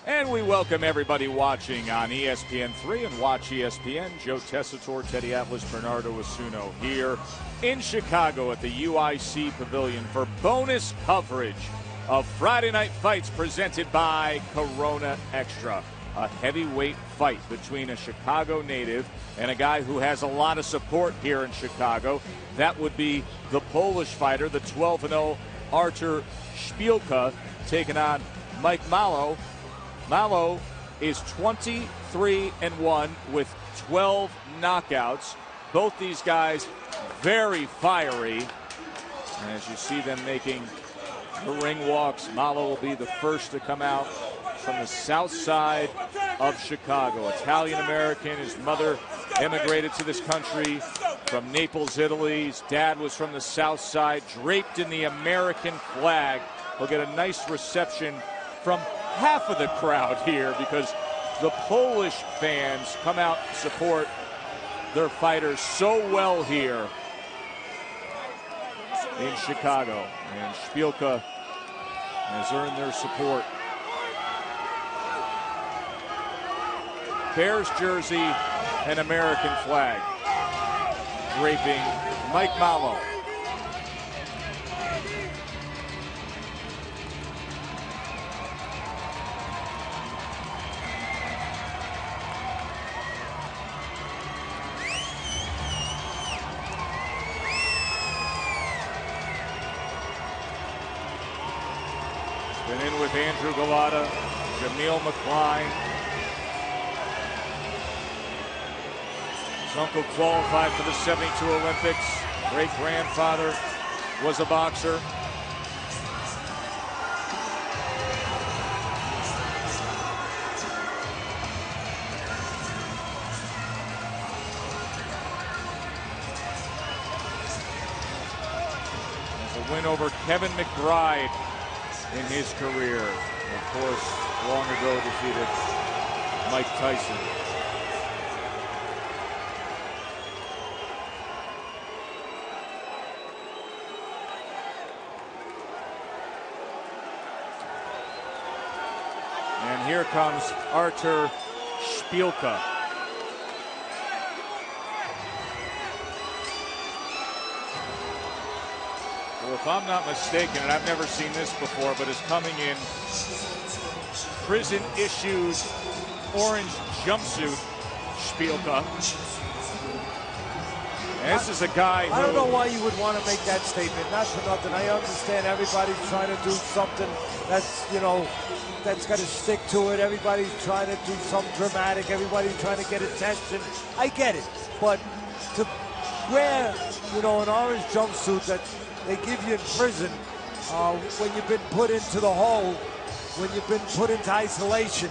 And we welcome everybody watching on ESPN3 and Watch ESPN. Joe Tessitore, Teddy Atlas, Bernardo Asuno here in Chicago at the UIC Pavilion for bonus coverage of Friday Night Fights presented by Corona Extra. A heavyweight fight between a Chicago native and a guy who has a lot of support here in Chicago. That would be the Polish fighter, the 12-0 Artur Szpilka, taking on Mike Malo. Malo is 23-1 with 12 knockouts. Both these guys very fiery. And as you see them making the ring walks, Malo will be the first to come out from the south side of Chicago. Italian-American. His mother immigrated to this country from Naples, Italy. His dad was from the south side, draped in the American flag. He'll get a nice reception from half of the crowd here because the Polish fans come out to support their fighters so well here in Chicago. And Szpilka has earned their support. Bears jersey and American flag draping Mike Malo. Been in with Andrew Galata, Jamil McCline. His uncle qualified for the 72 Olympics. Great-grandfather was a boxer. There's a win over Kevin McBride in his career. And of course, long ago defeated Mike Tyson. And here comes Artur Szpilka. Well, if I'm not mistaken, and I've never seen this before, but is coming in prison-issued orange jumpsuit, Szpilka. And this is a guy who... I don't know why you would want to make that statement. Not for nothing. I understand everybody's trying to do something that's, you know, that's got to stick to it. Everybody's trying to do something dramatic. Everybody's trying to get attention. I get it. But to wear, you know, an orange jumpsuit that they give you in prison when you've been put into the hole, when you've been put into isolation,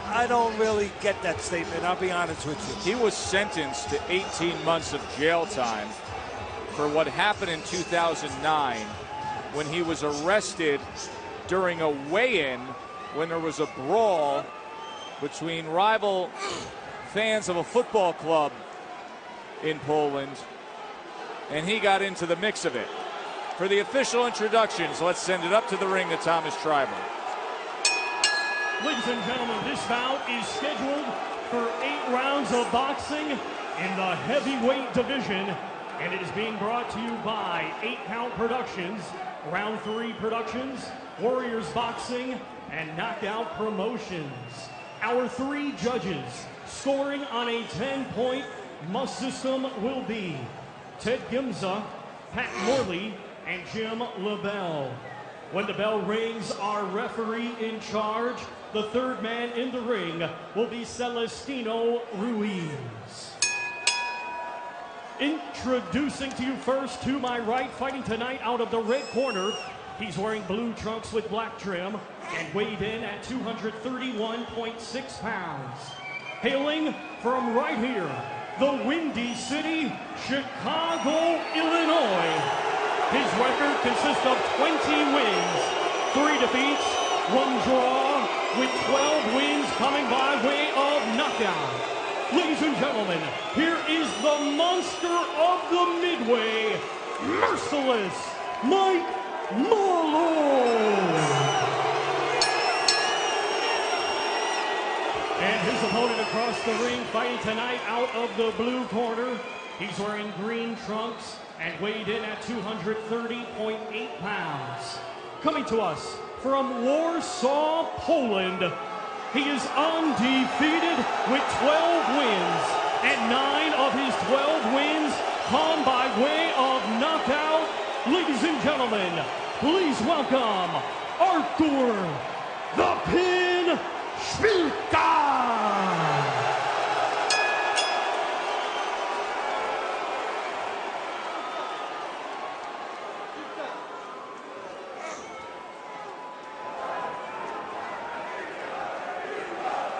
I don't really get that statement, I'll be honest with you. He was sentenced to 18 months of jail time for what happened in 2009 when he was arrested during a weigh-in when there was a brawl between rival fans of a football club in Poland, and he got into the mix of it. For the official introductions, let's send it up to the ring to Thomas Tribal. Ladies and gentlemen, this bout is scheduled for 8 rounds of boxing in the heavyweight division, and it is being brought to you by 8 Count Productions, Round 3 Productions, Warriors Boxing, and Knockout Promotions. Our 3 judges scoring on a 10-point must system will be Ted Gimza, Pat Morley, and Jim LaBelle. When the bell rings, our referee in charge, the 3rd man in the ring, will be Celestino Ruiz. Introducing to you first, to my right, fighting tonight out of the red corner, he's wearing blue trunks with black trim and weighed in at 231.6 pounds. Hailing from right here, the Windy City, Chicago, Illinois. His record consists of 20 wins, 3 defeats, 1 draw, with 12 wins coming by way of knockout. Ladies and gentlemen, here is the monster of the Midway, Merciless Mike Malo. across the ring, fighting tonight out of the blue corner. He's wearing green trunks and weighed in at 230.8 pounds. Coming to us from Warsaw, Poland, he is undefeated with 12 wins, and 9 of his 12 wins come by way of knockout. Ladies and gentlemen, please welcome Artur, the Pin Szpilka!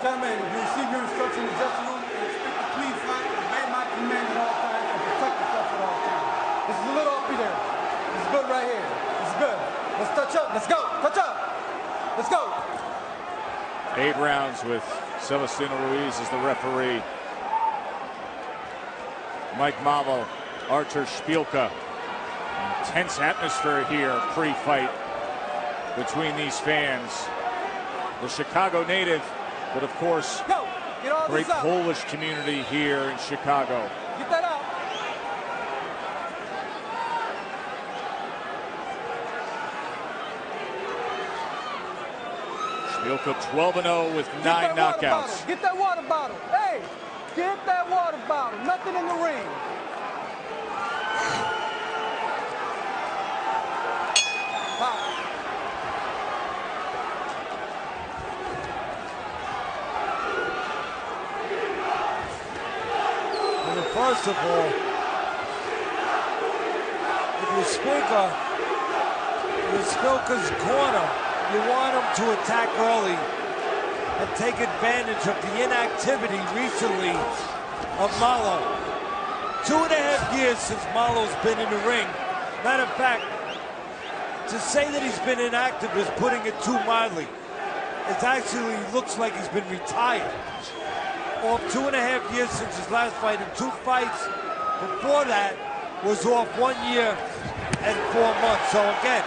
Gentlemen, you receive your instructions in the dressing room and expect to please fight, obey my command at all times, and protect yourself at all times. This is a little uppy there. This is good right here. This is good. Let's touch up. Let's go. Touch up. Let's go. 8 rounds with Celestino Ruiz as the referee. Mike Mavo, Artur Szpilka. Intense atmosphere here pre-fight between these fans. The Chicago native, but of course, great Polish community here in Chicago. Get that out. Szpilka 12-0 with 9 knockouts. Get that water bottle. Hey, get that water bottle. Nothing in the ring. First of all, if you're Szpilka's corner, you want him to attack early and take advantage of the inactivity recently of Malo. 2.5 years since Malo's been in the ring. Matter of fact, to say that he's been inactive is putting it too mildly. It actually looks like he's been retired. Off 2.5 years since his last fight, and 2 fights before that was off 1 year and 4 months. So again,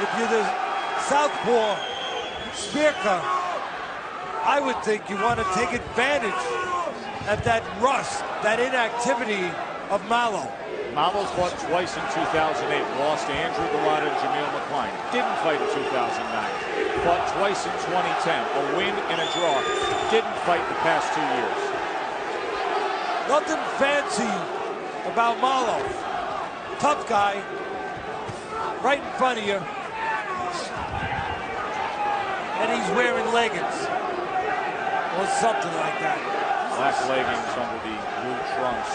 if you're the southpaw Szpilka, I would think you want to take advantage of that rust, that inactivity of Malo. Malo's fought twice in 2008, lost to Andrew Galata and Jamil McCline. Didn't fight in 2009. Fought twice in 2010, a win and a draw. Didn't fight the past 2 years. Nothing fancy about Malo. Tough guy, right in front of you. And he's wearing leggings, or something like that. Black leggings under the blue trunks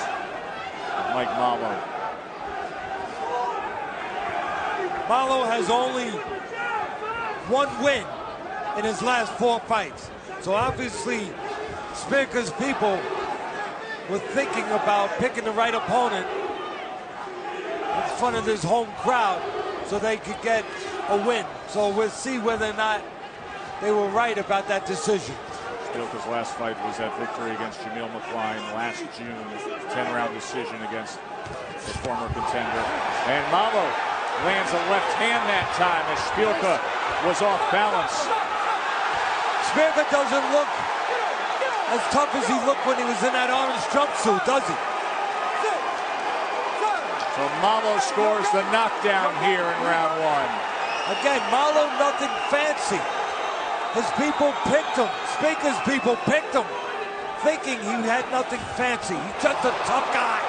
of Mike Malo. Malo has only 1 win in his last 4 fights. So obviously, Szpilka's people were thinking about picking the right opponent in front of this home crowd so they could get a win. So we'll see whether or not they were right about that decision. Szpilka's last fight was that victory against Jamil McCline last June, 10-round decision against the former contender. And Malo lands a left hand that time as Szpilka was off balance. Szpilka doesn't look as tough as he looked when he was in that orange jumpsuit, does he? So Malo scores the knockdown here in round 1. Again, Malo, nothing fancy. His people picked him. Szpilka's people picked him, thinking he had nothing fancy. He's just a tough guy.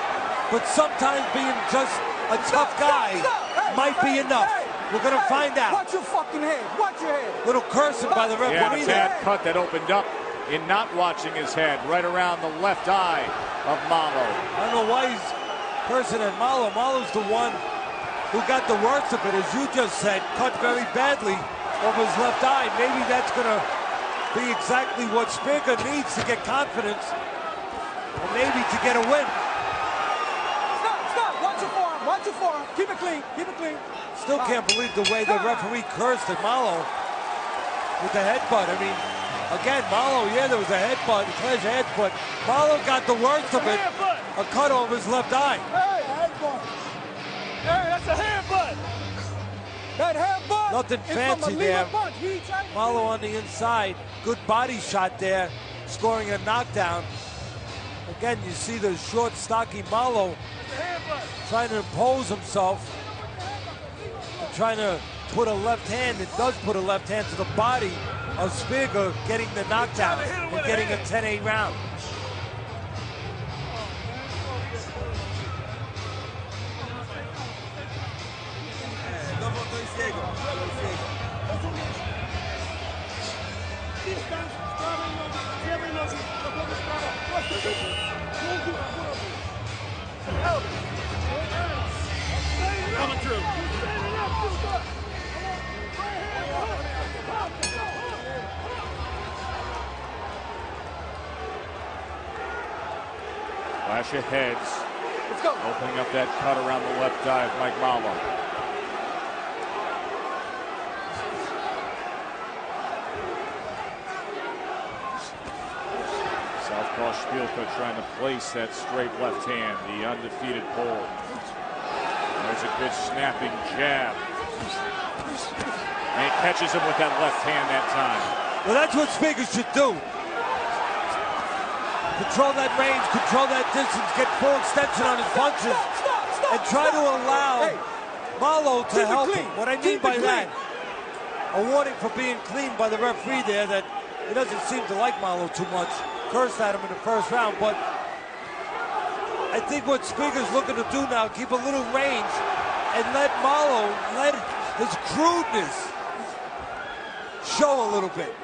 But sometimes being just a tough guy might be enough. We're going to find out. Watch your fucking head. Watch your head. Little cursing by the referee. Yeah, bad cut that opened up in not watching his head, right around the left eye of Malo. I don't know why he's cursing at Malo. Malo's the one who got the worst of it, as you just said, cut very badly over his left eye. Maybe that's going to be exactly what Szpilka needs to get confidence, and maybe to get a win. Stop. Watch your forearm. Watch your forearm. Keep it clean. Keep it clean. Still can't believe the way the referee cursed at Malo with the headbutt. I mean, again, Malo, yeah, there was a headbutt, a pleasure headbutt. Malo got the worst of it, a cut over his left eye. Hey, headbutt. Hey, that's a headbutt. That headbutt. Nothing fancy there. Malo on the inside. Good body shot there. scoring a knockdown. Again, you see the short, stocky Malo trying to impose himself and trying to put a left hand. It does put a left hand to the body of Szpilka, getting the knockdown and getting a 10-8 round. Coming through. Flash of heads. Let's go. Opening up that cut around the left eye of Mike Malo. Southpaw Szpilka trying to place that straight left hand, the undefeated Pole. There's a good snapping jab. And he catches him with that left hand that time. Well, that's what Szpilka should do. Control that range, control that distance, get full extension on his punches, and try to allow Malo to help him. What I mean by that, a warning for being clean by the referee there, that he doesn't seem to like Malo too much. Cursed at him in the first round, but I think what Szpilka's looking to do now, keep a little range and let Malo, let his crudeness show a little bit.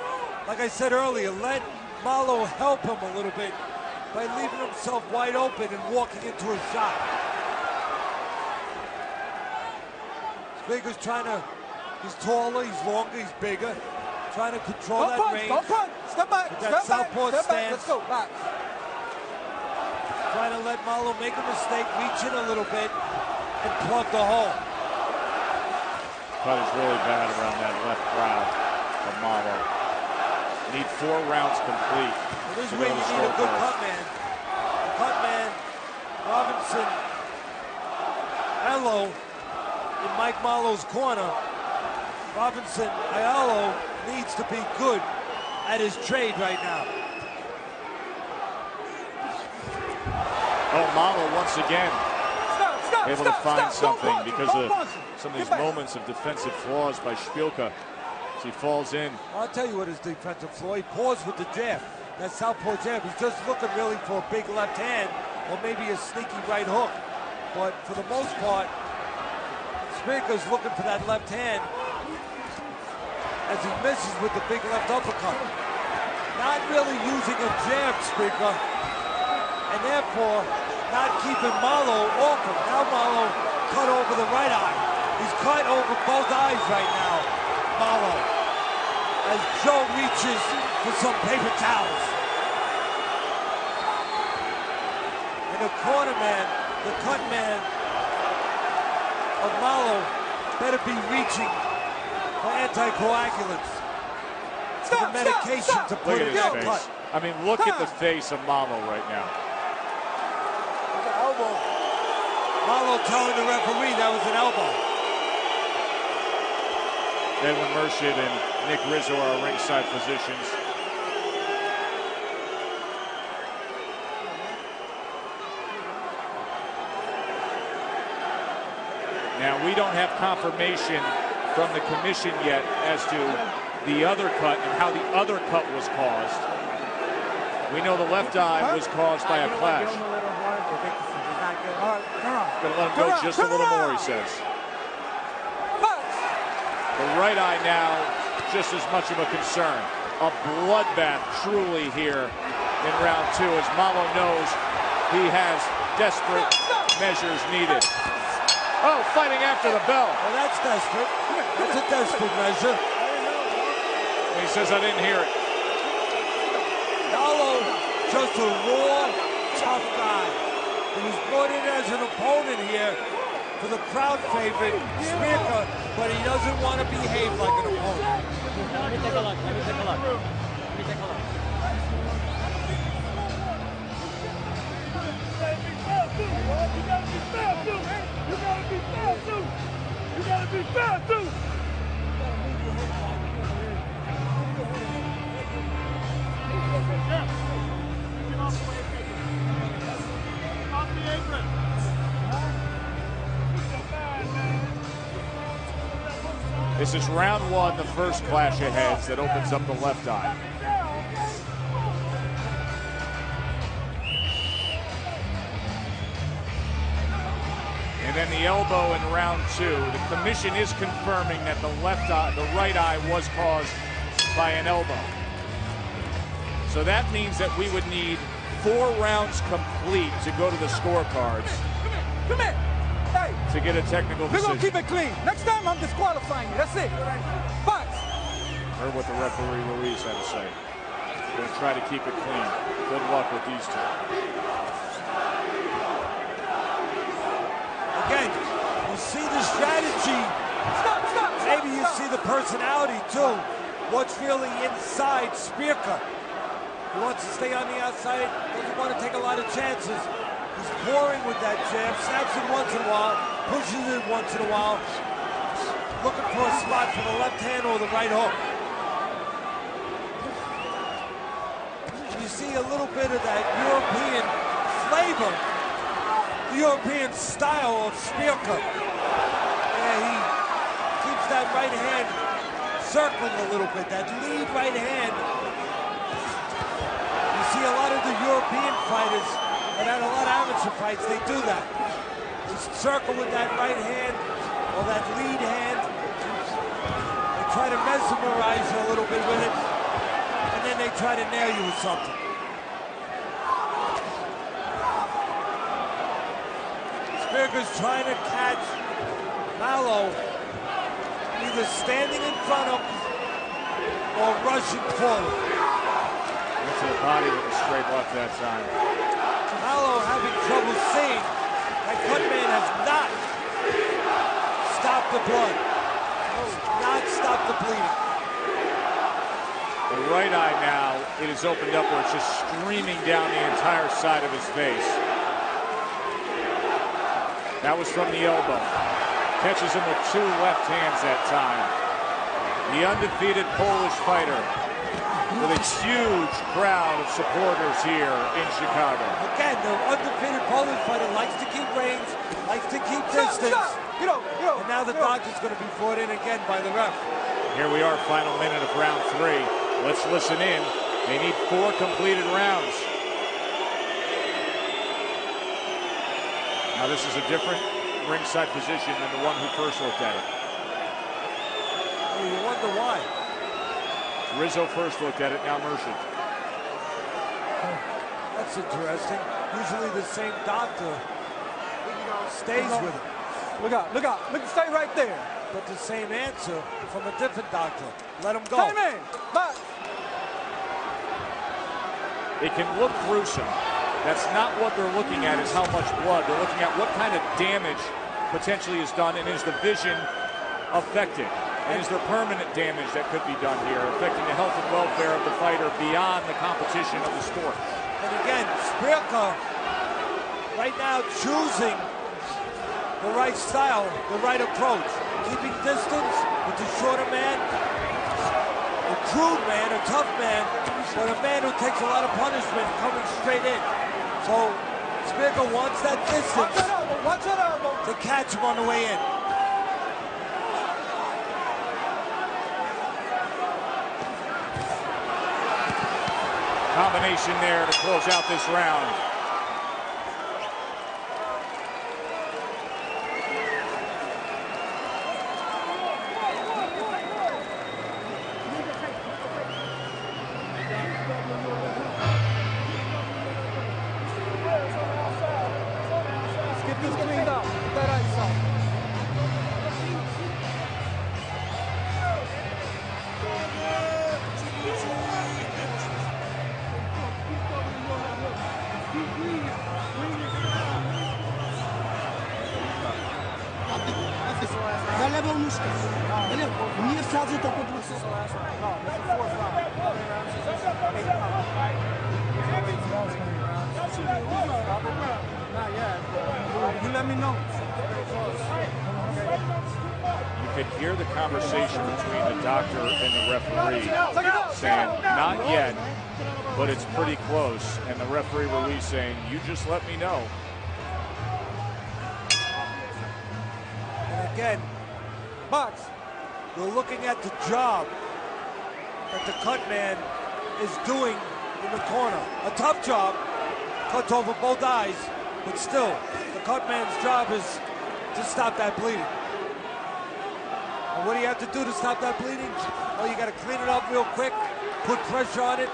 Like I said earlier, let Malo help him a little bit by leaving himself wide open and walking into a shot. Szpilka's trying to, he's taller, he's longer, he's bigger, trying to control that range. Don't punch. Step back. With that southpaw stance. Let's go back. Trying to let Malo make a mistake, reach in a little bit, and plug the hole. Cut is really bad around that left brow of Malo. Need 4 rounds complete. Well, this is where you need a good cut man. A cut man, Robinson, Elo in Mike Malo's corner. Robinson, Ayalo needs to be good at his trade right now. Oh, Malo once again able to find something because of some of these moments of defensive flaws by Szpilka as he falls in. I'll tell you what his defensive flaw. He paused with the jab. That southpaw jab. He's just looking really for a big left hand or maybe a sneaky right hook. But for the most part, Szpilka's looking for that left hand as he misses with the big left uppercut. Not really using a jab, Szpilka, and therefore not keeping Malo off him. Now Malo cut over the right eye. He's cut over both eyes right now, Malo, as Joe reaches for some paper towels. And the corner man, the cut man of Malo, better be reaching for anticoagulants. The medication to put in that cut. I mean, look at the face of Malo right now. Elbow. Malo telling the referee that was an elbow. Edwin Mershid and Nick Rizzo are ringside physicians. Now, we don't have confirmation from the commission yet as to the other cut and how the other cut was caused. We know the left eye was caused by a clash. Gonna let him go just a little more, he says. The right eye now, just as much of a concern. A bloodbath truly here in round 2 as Malo knows he has desperate measures needed. Oh, fighting after the bell. Well, that's desperate. That's a desperate measure. He says, I didn't hear it. Malo, just a raw, tough guy. He was brought in as an opponent here for the crowd favorite, Szpilka, but he doesn't want to behave like an opponent. Let me take a look. Let me take a look. Let me take a look. You gotta be fair, too. You gotta be fair, too. You gotta be fair, too. Yeah. This is round one, the first clash of heads that opens up the left eye. And then the elbow in round two. The commission is confirming that the right eye was caused by an elbow. So that means that we would need 4 rounds complete to go to the scorecards. Come here. Hey. To get a technical We're decision. going to keep it clean. Next time, I'm disqualifying you. That's it. Box. Heard what the referee Ruiz had to say. Going to try to keep it clean. Good luck with these two. Again, you see the strategy. Stop. Maybe you see the personality, too. What's really inside Szpilka. He wants to stay on the outside. Doesn't want to take a lot of chances. He's pouring with that jab. Snaps it once in a while. Pushes it once in a while. Looking for a spot for the left hand or the right hook. You see a little bit of that European flavor. The European style of Szpilka. Yeah, he keeps that right hand circling a little bit. That lead right hand. You see a lot of the European fighters that had a lot of amateur fights, they do that. They circle with that right hand or that lead hand. They try to mesmerize you a little bit with it, and then they try to nail you with something. Szpilka's trying to catch Malo either standing in front of him or rushing forward. Went to the body with a straight left that time. Malo having trouble seeing. That cut man has not stopped the blood. Not stopped the bleeding. The right eye now, it is opened up where it's just streaming down the entire side of his face. That was from the elbow. Catches him with 2 left hands that time. The undefeated Polish fighter with a huge crowd of supporters here in Chicago. Again, the undefeated Polish fighter likes to keep range, likes to keep distance. And now the doctor's going to be brought in again by the ref. Here we are, final minute of round 3. Let's listen in. They need 4 completed rounds. Now this is a different ringside position than the one who first looked at it. Well, you wonder why. Rizzo first looked at it, now Merchant. That's interesting. Usually the same doctor stays with it. Look out. Stay right there. But the same answer from a different doctor. Let him go. Time in. Box. It can look gruesome. That's not what they're looking at, is how much blood. They're looking at what kind of damage potentially is done, and is the vision affected? And is there permanent damage that could be done here, affecting the health and welfare of the fighter beyond the competition of the sport? And again, Szpilka right now choosing the right style, the right approach. Keeping distance with the shorter man, a crude man, a tough man, but a man who takes a lot of punishment coming straight in. So Szpilka wants that distance to catch him on the way in. Combination there to close out this round. Za lewą nóżkę. Nie wsadzę to po prostu. You could hear the conversation between the doctor and the referee saying, not yet, but it's pretty close. And the referee Ruiz saying, you just let me know. And again, Box. You're looking at the job that the cut man is doing in the corner. A tough job, cuts over both eyes, but still, the cut man's job is to stop that bleeding. And what do you have to do to stop that bleeding? Well, you got to clean it up real quick, put pressure on it,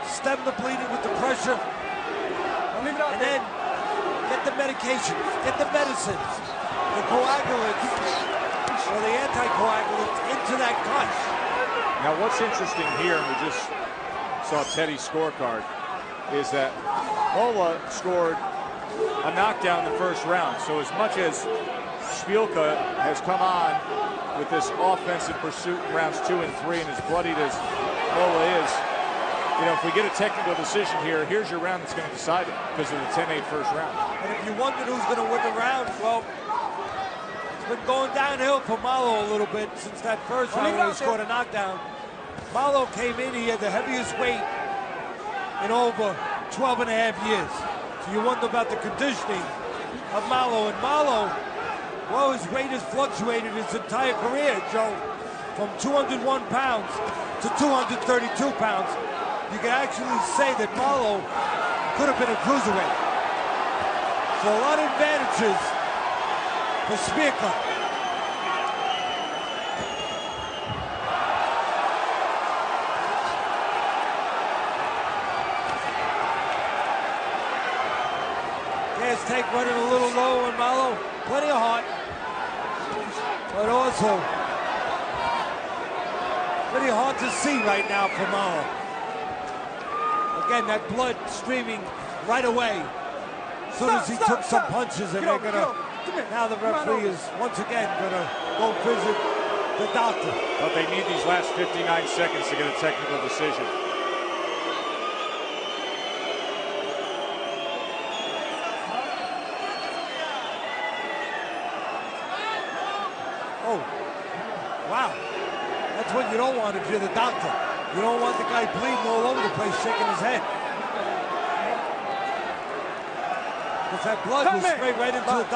stem the bleeding with the pressure, and then get the medications, get the medicines, the coagulants, or the anticoagulants into that cut. Now, what's interesting here, and we just saw Teddy's scorecard, is that Mola scored a knockdown in the first round. So as much as Szpilka has come on with this offensive pursuit in rounds 2 and 3, and as bloodied as Mola is, you know, if we get a technical decision here, here's your round that's going to decide it because of the 10-8 first round. And if you wondered who's going to win the round, well, it's been going downhill for Malo a little bit since that first round where he scored a knockdown. Malo came in, he had the heaviest weight in over 12 and a half years. So you wonder about the conditioning of Malo. And Malo, well, his weight has fluctuated his entire career, Joe, from 201 pounds to 232 pounds. You can actually say that Malo could have been a cruiserweight. So a lot of advantages for Szpilka. Gas tank running a little low on Malo. Plenty of heart, but also pretty hard to see right now for Malo. Again, that blood streaming right away as soon as he took some punches, and they're gonna. Now the referee is once again gonna go visit the doctor. But they need these last 59 seconds to get a technical decision. Oh, wow. That's what you don't want if you're the doctor. You don't want the guy bleeding all over the place, shaking his head. Because that blood will spray right into the doctor.